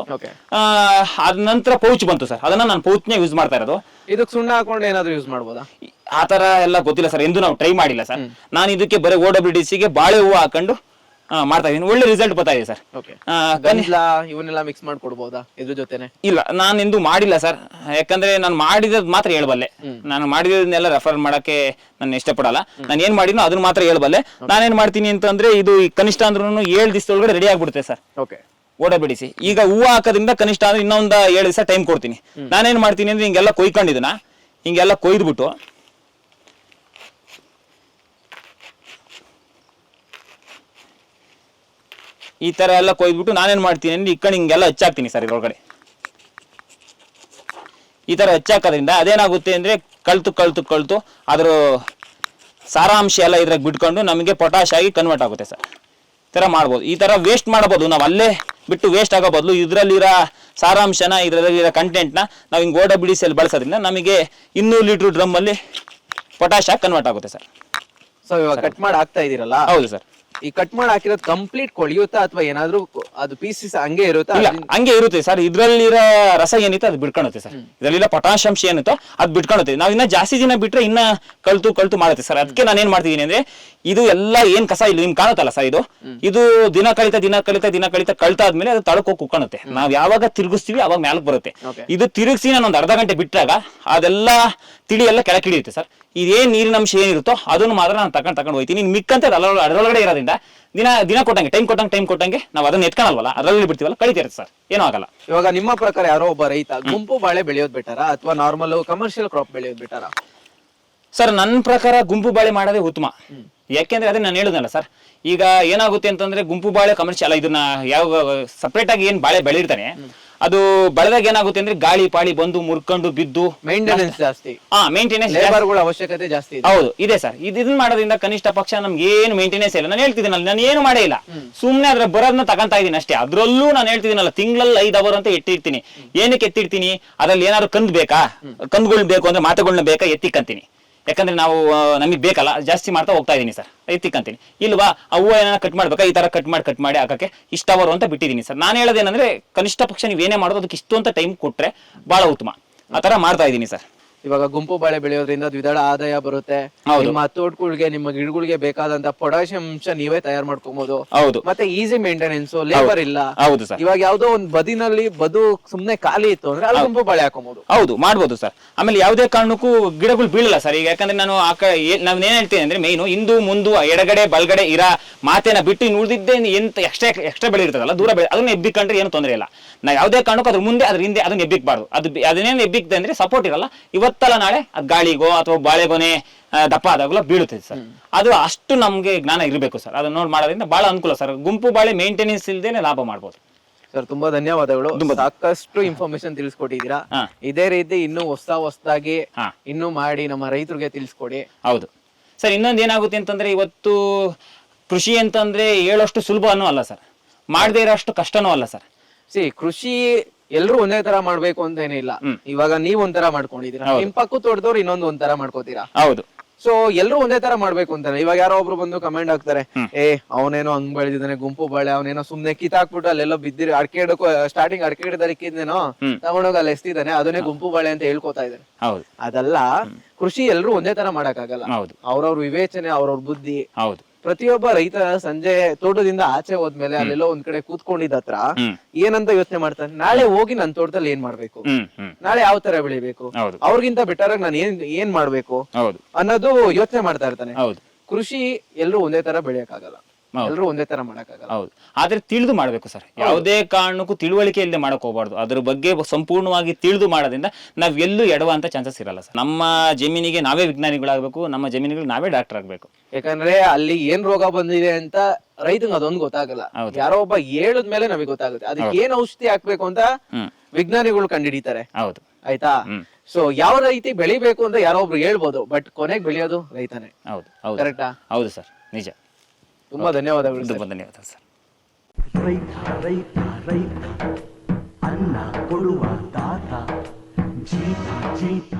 ಅದ ನಂತರ ಪೌಚ್ ಬಂತು ಸರ್. ಅದನ್ನ ನಾನು ಪೌಚ್ನೇ ಯೂಸ್ ಮಾಡ್ತಾ ಇರೋದು. ಇದಕ್ಕೆ ಸುಣ್ಣ ಹಾಕೊಂಡು ಏನಾದ್ರು ಯೂಸ್ ಮಾಡ್ಬೋದಾ? ಆತರ ಎಲ್ಲ ಗೊತ್ತಿಲ್ಲ ಸರ್, ಎಂದು ನಾವು ಟ್ರೈ ಮಾಡಿಲ್ಲ ಸರ್. ನಾನು ಇದಕ್ಕೆ ಬರೀ OWDCಗೆ ಬಾಳೆ ಹೂವು ಹಾಕೊಂಡು ಮಾಡ್ತಾ ಇದೀನಿ. ಒಳ್ಳೆ ರಿಸಲ್ಟ್ ಬರ್ತಾ ಇದೆ ಸರ್. ಇವನ್ನೆಲ್ಲ ಮಿಕ್ಸ್ ಮಾಡ್ಕೊಡ್ಬೋದಾ ಇದ್ರ ಜೊತೆನೆ? ಇಲ್ಲ, ನಾನು ಎಂದು ಮಾಡಿಲ್ಲ ಸರ್. ಯಾಕಂದ್ರೆ ನಾನು ಮಾಡಿರೋದು ಮಾತ್ರ ಹೇಳ್ಬಲ್ಲೆ. ನಾನು ಮಾಡಿರೋದನ್ನೆಲ್ಲ ರೆಫರ್ ಮಾಡಕ್ಕೆ ನಾನು ಇಷ್ಟಪಡಲ್ಲ. ನಾನು ಏನ್ ಮಾಡಿದ್ನೋ ಅದನ್ನ ಮಾತ್ರ ಹೇಳ್ಬಲ್ಲೆ. ನಾನೇನ್ ಮಾಡ್ತೀನಿ ಅಂತಂದ್ರೆ, ಇದು ಕನಿಷ್ಠ ಅಂದ್ರೂ 7 ದಿವಸದೊಳಗಡೆ ರೆಡಿ ಆಗ್ಬಿಡುತ್ತೆ ಸರ್ OWDC. ಈಗ ಹೂವು ಹಾಕೋದ್ರಿಂದ ಕನಿಷ್ಠ ಅಂದ್ರೆ ಇನ್ನೊಂದು 7 ದಿವಸ ಟೈಮ್ ಕೊಡ್ತೀನಿ. ನಾನೇನ್ ಮಾಡ್ತೀನಿ ಅಂದ್ರೆ, ಹಿಂಗೆಲ್ಲ ಕೊಯ್ಕೊಂಡಿದ್ದನ್ನ ಹಿಂಗೆಲ್ಲ ಕೊಯ್ದ್ಬಿಟ್ಟು ಈ ತರ ಎಲ್ಲ ಕೊಯ್ದ್ಬಿಟ್ಟು ನಾನೇನ್ ಮಾಡ್ತೀನಿ ಅಂದ್ರೆ, ಈ ಕಡೆ ಹಿಂಗೆಲ್ಲ ಹಚ್ಚಾಕ್ತೀನಿ ಸರ್. ಇದ್ರೊಳಗಡೆ ಈ ತರ ಹಚ್ಚಾಕೋದ್ರಿಂದ ಅದೇನಾಗುತ್ತೆ ಅಂದ್ರೆ, ಕಳ್ತು ಅದ್ರ ಸಾರಾಂಶ ಎಲ್ಲ ಇದ್ರಾಗ ಬಿಟ್ಕೊಂಡು ನಮಗೆ ಪೊಟ್ಯಾಶ್ ಆಗಿ ಕನ್ವರ್ಟ್ ಆಗುತ್ತೆ ಸರ್. ಈ ತರ ಮಾಡ್ಬೋದು. ಈ ತರ ವೇಸ್ಟ್ ಮಾಡಬಹುದು. ನಾವು ಅಲ್ಲೇ ಬಿಟ್ಟು ವೇಸ್ಟ್ ಆಗೋ ಬದಲು ಇದ್ರಲ್ಲಿರೋ ಸಾರಾಂಶನ, ಇದ್ರಲ್ಲಿರೋ ಕಂಟೆಂಟ್ನ ನಾವು ಹಿಂಗೆ OWDC ಬಳಸೋದ್ರಿಂದ ನಮಗೆ 200 ಲೀಟರ್ ಡ್ರಮ್ ಅಲ್ಲಿ ಪೊಟ್ಯಾಶ್ ಆಗಿ ಕನ್ವರ್ಟ್ ಆಗುತ್ತೆ ಸರ್. ಸೊ ಇವಾಗ ಕಟ್ ಮಾಡಿ ಹಾಕ್ತಾ ಇದೀರಲ್ಲ? ಹೌದು ಸರ್. ಈ ಕಟ್ ಮಾಡಿ ಹಾಕಿರೋದು ಕಂಪ್ಲೀಟ್ ಕೊಳಿಯುತ್ತಾ ಅಥವಾ ಏನಾದ್ರೂ ಅದು ಪೀಸಸ್ ಹಂಗೆ ಇರುತ್ತಾ? ಇಲ್ಲ, ಹಂಗೆ ಇರುತ್ತೆ ಸರ್. ಇದ್ರಲ್ಲಿರೋ ರಸ ಏನಿತ್ತು ಅದು ಬಿಡ್ಕೊಳುತ್ತೆ ಸರ್. ಇದ್ರಲ್ಲಿರೋ ಪೊಟಾಶಿಯಂಶ ಏನಿತ್ತು ಅದು ಬಿಡ್ಕೊಳುತ್ತೆ. ನಾವು ಇನ್ನ ಜಾಸ್ತಿ ದಿನ ಬಿಟ್ರೆ ಇನ್ನ ಕಳ್ತು ಮಾಡುತ್ತೆ ಸರ್. ಅದಕ್ಕೆ ನಾನು ಏನ್ ಮಾಡ್ತಿದ್ದೀನಿ ಅಂದ್ರೆ, ಇದು ಎಲ್ಲ ಏನ್ ಕಸ ಇಲ್ಲ ನಿಮ್ಗೆ ಕಾಣುತ್ತಲ್ಲ ಸರ್, ಇದು ದಿನ ಕಳಿತಾ ಕಳ್ತಾದ್ಮೇಲೆ ಅದು ತಳಕ್ ಹೋಗಿ ಕುಕ್ಕೊಳುತ್ತೆ. ನಾವ್ ಯಾವಾಗ ತಿರುಗಿಸ್ತೀವಿ ಅವಾಗ ಮ್ಯಾಲಕ್ ಬರುತ್ತೆ. ಇದು ತಿರುಗಿಸಿ ನಾನು ಒಂದು ಅರ್ಧ ಗಂಟೆ ಬಿಟ್ಟಾಗ ಅದೆಲ್ಲ ತಿಳಿ ಎಲ್ಲ ಕೆಳಗೆ ಇಳಿಯುತ್ತೆ ಸರ್. ಇದೇನ್ ನೀರಿನ ಅಂಶ ಏನಿರುತ್ತೋ ಅದನ್ನು ಮಾತ್ರ ನಾನು ತಗೊಂಡು ಹೋಗ್ತೀನಿ. ಮಿಕ್ಕಂತ ಅದರೊಳಗಡೆ ಇರೋದ್ರಿಂದ ದಿನ ಕೊಟ್ಟಂಗೆ ಟೈಮ್ ಕೊಟ್ಟಂಗೆ ನಾವು ಅದನ್ನ ಎತ್ಕೊಳಲ್ವಲ್ಲ, ಅದರಲ್ಲಿ ಬಿಡ್ತೀವಲ್ಲ, ಕಳಿತಿರುತ್ತೆ ಸರ್, ಏನೂ ಆಗಲ್ಲ. ಇವಾಗ ನಿಮ್ಮ ಪ್ರಕಾರ ಯಾರೋ ಒಬ್ಬ ರೈತ ಗುಂಪು ಬಾಳೆ ಬೆಳೆಯೋದು ಬೆಟರಾ ಅಥವಾ ನಾರ್ಮಲ್ ಕಮರ್ಷಿಯಲ್ ಕ್ರಾಪ್ ಬೆಳೆಯೋದು ಬೆಟರಾ? ಸರ್ ನನ್ನ ಪ್ರಕಾರ ಗುಂಪು ಬಾಳೆ ಮಾಡೋದೇ ಉತ್ತಮ. ಯಾಕೆಂದ್ರೆ ಅದೇ ನಾನು ಹೇಳಿದ್ನಲ್ಲ ಸರ್, ಈಗ ಏನಾಗುತ್ತೆ ಅಂತಂದ್ರೆ ಗುಂಪು ಬಾಳೆ ಕಮರ್ಷಿಯಲ್, ಇದನ್ನ ಯಾವ ಸಪರೇಟ್ ಆಗಿ ಏನ್ ಬಾಳೆ ಬೆಳಿರ್ತಾನೆ ಅದು ಬೆಳೆದಾಗ ಏನಾಗುತ್ತೆ ಅಂದ್ರೆ ಗಾಳಿ ಪಾಳಿ ಬಂದು ಮುರ್ಕೊಂಡು ಬಿದ್ದು ಮೇಂಟೆನೆನ್ಸ್ ಜಾಸ್ತಿ, ಮೇಂಟೆನೆನ್ಸ್ ಲೇಬರ್ಗಳ ಅವಶ್ಯಕತೆ ಜಾಸ್ತಿ. ಹೌದು ಇದೆ ಸರ್. ಇದನ್ನ ಮಾಡೋದ್ರಿಂದ ಕನಿಷ್ಠ ಪಕ್ಷ ನಮ್ಗೆ ಏನು ಮೇಂಟೆನೆನ್ಸ್ ಇಲ್ಲ. ನಾನು ಹೇಳ್ತಿದ್ದೀನಲ್ಲ, ನಾನು ಏನು ಮಾಡೇ ಇಲ್ಲ, ಸುಮ್ನೆ ಅದ್ರ ಬರೋದನ್ನ ತಗೊಂತಾ ಇದೀನಿ ಅಷ್ಟೇ. ಅದ್ರಲ್ಲೂ ನಾನು ಹೇಳ್ತಿದ್ದೀನಲ್ಲ, ತಿಂಗಳಲ್ಲಿ 5 ಅವರ್ ಅಂತ ಎತ್ತಿಡ್ತೀನಿ. ಏನಕ್ಕೆ ಎತ್ತಿಡ್ತೀನಿ? ಅದ್ರಲ್ಲಿ ಏನಾದ್ರು ಕಂದ್ ಬೇಕಾ, ಕಂದ್ಗಳ್ ಬೇಕು ಅಂದ್ರೆ ಮಾತೆಗಳನ್ನ ಬೇಕಾ ಎತ್ತಿಕ್ಕಂತೀನಿ. ಯಾಕಂದ್ರೆ ನಾವು ನಮಗ್ ಬೇಕಲ್ಲ, ಜಾಸ್ತಿ ಮಾಡ್ತಾ ಹೋಗ್ತಾ ಇದೀನಿ ಸರ್, ಎತ್ತಿಕ್ಕಂತೀನಿ. ಇಲ್ವಾ ಹೂವು ಏನಾರ ಕಟ್ ಮಾಡ್ಬೇಕಾ, ಈ ತರ ಕಟ್ ಮಾಡಿ ಹಾಕಕ್ಕೆ ಇಷ್ಟವರು ಅಂತ ಬಿಟ್ಟಿದೀನಿ ಸರ್. ನಾನು ಹೇಳೋದೇನಂದ್ರೆ, ಕನಿಷ್ಠ ಪಕ್ಷ ನೀವೇನೇ ಮಾಡೋದು ಅದಕ್ಕೆ ಇಷ್ಟು ಅಂತ ಟೈಮ್ ಕೊಟ್ರೆ ಬಹಳ ಉತ್ತಮ. ಆ ತರ ಮಾಡ್ತಾ ಇದೀನಿ ಸರ್. ಇವಾಗ ಗುಂಪು ಬಾಳೆ ಬೆಳೆಯೋದ್ರಿಂದ ದ್ವಿದಳ ಆದಾಯ ಬರುತ್ತೆ. ನಿಮ್ಮ ತೋಟಗಳಿಗೆ, ನಿಮ್ಮ ಗಿಡಗಳಿಗೆ ಬೇಕಾದಂತ ಪೊಟ್ಯಾಷಿಯಂ ಅಂಶ ನೀವೇ ತಯಾರು ಮಾಡ್ಕೊಬಹುದು. ಹೌದು. ಮತ್ತೆ ಈಸಿ ಮೇಂಟೆನೆನ್ಸ್, ಲೇಬರ್ ಇಲ್ಲ. ಹೌದು ಸರ್. ಇವಾಗ ಯಾವ್ದೋ ಒಂದ್ ಬದಿನಲ್ಲಿ ಸುಮ್ನೆ ಖಾಲಿ ಇತ್ತು ಅಂದ್ರೆ ಅಲ್ಲಿ ಗುಂಪು ಬಾಳೆ ಹಾಕೋಬಹುದು. ಹೌದು, ಮಾಡ್ಬೋದು ಸರ್. ಆಮೇಲೆ ಯಾವುದೇ ಕಾರಣಕ್ಕೂ ಗಿಡಗಳು ಬೀಳಲ್ಲ ಸರ್. ಈಗ ಯಾಕಂದ್ರೆ ನಾನು ನಾವ್ ಏನ್ ಹೇಳ್ತೀನಿ ಅಂದ್ರೆ, ಮೇಯ್ನು ಹಿಂದು ಮುಂದು ಎಡಗಡೆ ಬಲ್ಗಡೆ ಇರ ಮಾತೇನ ಬಿಟ್ಟು ಉಳಿದಿದ್ದೆ ಎಂತ ಎಕ್ಸ್ಟ್ರಾ ಬೆಳೆ ಇರ್ತದಲ್ಲ, ದೂರ ಬೆಳೆ, ಅದನ್ನ ಎಬ್ಬಿಕೊಂಡ್ರೆ ಏನು ತೊಂದರೆ ಇಲ್ಲ. ನಾವ್ ಯಾವುದೇ ಕಾರಣಕ್ಕೂ ಅದ್ರ ಮುಂದೆ ಅದ್ರ ಹಿಂದೆ ಅದನ್ನ ಎಬ್ಬಿಕ್ಬಾರ್ದು. ಅದನ್ನೇನು ಎಬ್ಬಿಕ್ದೆ ಅಂದ್ರೆ ಸಪೋರ್ಟ್ ಇರಲ್ಲ. ಇವತ್ತಲ್ಲ ನಾಳೆ ಅದ್ ಗಾಳಿಗೋ ಅಥವಾ ಬಾಳೆಗೊನೆ ದಪ್ಪ ಆದಾಗಲೂ ಬೀಳುತ್ತೆ ಸರ್. ಅದು ಅಷ್ಟು ನಮ್ಗೆ ಜ್ಞಾನ ಇರಬೇಕು ಸರ್. ಅದನ್ನ ನೋಡಿ ಮಾಡೋದ್ರಿಂದ ಬಹಳ ಅನುಕೂಲ ಸರ್. ಗುಂಪು ಬಾಳೆ ಮೇಂಟೆನೆನ್ಸ್ ಇಲ್ದೇನೆ ಲಾಭ ಮಾಡ್ಬೋದು ಸರ್. ತುಂಬಾ ಧನ್ಯವಾದಗಳು. ಸಾಕಷ್ಟು ಇನ್ಫಾರ್ಮೇಶನ್ ತಿಳಿಸ್ಕೊಟ್ಟಿದ್ದೀರಾ. ಇದೇ ರೀತಿ ಇನ್ನೂ ಹೊಸದಾಗಿ ಇನ್ನೂ ಮಾಡಿ ನಮ್ಮ ರೈತರಿಗೆ ತಿಳಿಸ್ಕೊಡಿ. ಹೌದು ಸರ್. ಇನ್ನೊಂದು ಏನಾಗುತ್ತೆ ಅಂತಂದ್ರೆ, ಇವತ್ತು ಕೃಷಿ ಅಂತಂದ್ರೆ ಹೇಳೋಷ್ಟು ಸುಲಭನೂ ಅಲ್ಲ ಸರ್, ಮಾಡದೇ ಇರೋಷ್ಟು ಕಷ್ಟನೂ ಅಲ್ಲ ಸರ್. ಕೃಷಿ ಎಲ್ರು ಒಂದೇ ತರ ಮಾಡ್ಬೇಕು ಅಂತ ಏನಿಲ್ಲ. ಇವಾಗ ನೀವ್ ಒಂಥರ ಮಾಡ್ಕೊಂಡಿದೀರಾ, ನಿಮ್ ಪಕ್ಕ ತೋಟದವ್ರು ಇನ್ನೊಂದು ಒಂಥರ ಮಾಡ್ಕೋತೀರಾ. ಹೌದು. ಸೊ ಎಲ್ರು ಒಂದೇ ತರ ಮಾಡ್ಬೇಕು ಅಂತಾನೆ. ಇವಾಗ ಯಾರೋ ಒಬ್ರು ಬಂದು ಕಮೆಂಟ್ ಹಾಕ್ತಾರೆ, ಅವನೇನೋ ಹಂಗ್ ಬೆಳೆದಿದ್ದಾನೆ ಗುಂಪು ಬಾಳೆ, ಅವನೇನೋ ಸುಮ್ನೆ ಕಿತ್ತಾಕ್ಬಿಟ್ಟು ಅಲ್ಲೆಲ್ಲೋ ಬಿದ್ದಿರಿ ಅಡಿಕೆ ಸ್ಟಾರ್ಟಿಂಗ್ ಅಡಿಕೆ ಗಿಡದಕ್ಕಿದ್ದೇನೋ ತಗೊಂಡೋಗಿ ಅಲ್ಲಿ ಎಸ್ತಿದ್ದಾನೆ, ಅದನ್ನೇ ಗುಂಪು ಬಾಳೆ ಅಂತ ಹೇಳ್ಕೊತಾ ಇದ್ದಾರೆ. ಅದಲ್ಲ, ಕೃಷಿ ಎಲ್ರು ಒಂದೇ ತರ ಮಾಡಕ್ಕಾಗಲ್ಲ. ಅವ್ರವ್ರ ವಿವೇಚನೆ, ಅವ್ರವ್ರ ಬುದ್ಧಿ. ಪ್ರತಿಯೊಬ್ಬ ರೈತ ಸಂಜೆ ತೋಟದಿಂದ ಆಚೆ ಹೋದ್ಮೇಲೆ ಅಲ್ಲೆಲ್ಲೋ ಒಂದ್ ಕಡೆ ಕೂತ್ಕೊಂಡಿದ್ದ ಹತ್ರ ಏನಂತ ಯೋಚನೆ ಮಾಡ್ತಾನೆ, ನಾಳೆ ಹೋಗಿ ನನ್ ತೋಟದಲ್ಲಿ ಏನ್ ಮಾಡ್ಬೇಕು, ನಾಳೆ ಯಾವ ತರ ಬೆಳಿಬೇಕು, ಅವ್ರಿಗಿಂತ ಬೆಟರ್ ಆಗಿ ನಾನು ಏನ್ ಮಾಡ್ಬೇಕು ಅನ್ನೋದು ಯೋಚನೆ ಮಾಡ್ತಾ ಇರ್ತಾನೆ. ಕೃಷಿ ಎಲ್ರು ಒಂದೇ ತರ ಬೆಳೆಯಕ್ಕಾಗಲ್ಲ, ಎಲ್ರು ಒಂದೇ ತರ ಮಾಡಕ್ಕಾಗಲ್ಲ. ಹೌದು, ಆದ್ರೆ ತಿಳಿದು ಮಾಡ್ಬೇಕು ಸರ್. ಯಾವುದೇ ಕಾರಣಕ್ಕೂ ತಿಳುವಳಿಕೆ ಇಲ್ಲದೆ ಮಾಡಕ್ ಹೋಗ್ಬಾರ್ದು. ಅದ್ರ ಬಗ್ಗೆ ಸಂಪೂರ್ಣವಾಗಿ ತಿಳಿದು ಮಾಡೋದ್ರಿಂದ ನಾವ್ ಎಲ್ಲೂ ಎಡವಂತ ಚಾನ್ಸಸ್ ಇರಲ್ಲ ಸರ್. ನಮ್ಮ ಜಮೀನಿಗೆ ನಾವೇ ವಿಜ್ಞಾನಿಗಳಾಗಬೇಕು, ನಮ್ಮ ಜಮೀನಿಗೆ ನಾವೇ ಡಾಕ್ಟರ್ ಆಗ್ಬೇಕು. ಯಾಕಂದ್ರೆ ಅಲ್ಲಿ ಏನ್ ರೋಗ ಬಂದಿದೆ ಅಂತ ರೈತಂಗ್ ಅದೊಂದು ಗೊತ್ತಾಗಲ್ಲ. ಯಾರೋ ಒಬ್ಬ ಹೇಳಿದ್ಮೇಲೆ ನಮಗೆ ಗೊತ್ತಾಗುತ್ತೆ ಅದಕ್ಕೆ ಏನ್ ಔಷಧಿ ಹಾಕ್ಬೇಕು ಅಂತ ವಿಜ್ಞಾನಿಗಳು ಕಂಡುಹಿಡಿತಾರೆ. ಹೌದು, ಆಯ್ತಾ? ಸೊ ಯಾವ ರೀತಿ ಬೆಳಿಬೇಕು ಅಂತ ಯಾರೋ ಒಬ್ರು ಹೇಳ್ಬೋದು, ಬಟ್ ಕೊನೆಗೆ ಬೆಳೆಯೋದು ರೈತನೇ. ಹೌದು, ಕರೆಕ್ಟಾ? ಹೌದು ಸರ್, ನಿಜ. ತುಂಬಾ ಧನ್ಯವಾದಗಳು. ತುಂಬಾ ಧನ್ಯವಾದ ಸರ್. ರೈತ ರೈತ ರೈತ ಅನ್ನ ಕೊಡುವ ದಾತ, ಜೀತ ಜೀತ